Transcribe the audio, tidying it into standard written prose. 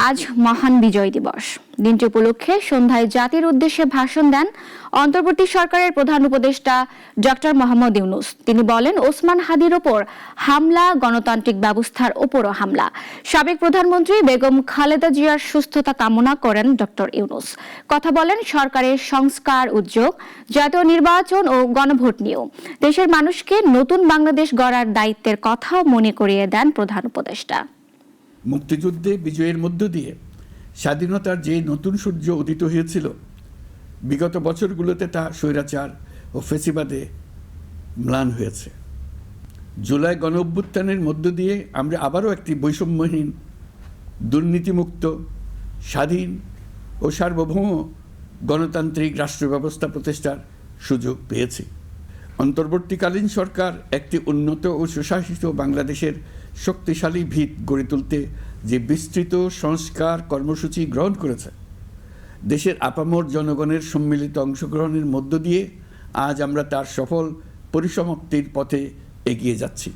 আজ মহান বিজয় দিবস। দিনটি উপলক্ষে সন্ধ্যায় জাতির উদ্দেশ্যে ভাষণ দেন অন্তর্বর্তী সরকারের প্রধান উপদেষ্টা ডক্টর মোহাম্মদ ইউনূস। তিনি বলেন, ওসমান হাদির ওপর হামলা গণতান্ত্রিক ব্যবস্থার ওপরও হামলা। সাবেক প্রধানমন্ত্রী বেগম খালেদা জিয়ার সুস্থতা কামনা করেন ডক্টর ইউনূস। কথা বলেন সরকারের সংস্কার উদ্যোগ, জাতীয় নির্বাচন ও গণভোট নিয়েও। দেশের মানুষকে নতুন বাংলাদেশ গড়ার দায়িত্বের কথাও মনে করিয়ে দেন প্রধান উপদেষ্টা। মুক্তিযুদ্ধে বিজয়ের মধ্য দিয়ে স্বাধীনতার যে নতুন সূর্য উদিত হয়েছিল, বিগত বছরগুলোতে তা স্বৈরাচার ও ফ্যাসিবাদে ম্লান হয়েছে। জুলাই গণঅভ্যুত্থানের মধ্য দিয়ে আমরা আবারও একটি বৈষম্যহীন, দুর্নীতিমুক্ত, স্বাধীন ও সার্বভৌম গণতান্ত্রিক রাষ্ট্র ব্যবস্থা প্রতিষ্ঠার সুযোগ পেয়েছি। অন্তর্বর্তীকালীন সরকার একটি উন্নত ও সুশাসিত বাংলাদেশের শক্তিশালী ভিত গড়ে তুলতে যে বিস্তৃত সংস্কার কর্মসূচি গ্রহণ করেছে, দেশের আপামর জনগণের সম্মিলিত অংশগ্রহণের মধ্য দিয়ে আজ আমরা তার সফল পরিসমাপ্তির পথে এগিয়ে যাচ্ছি।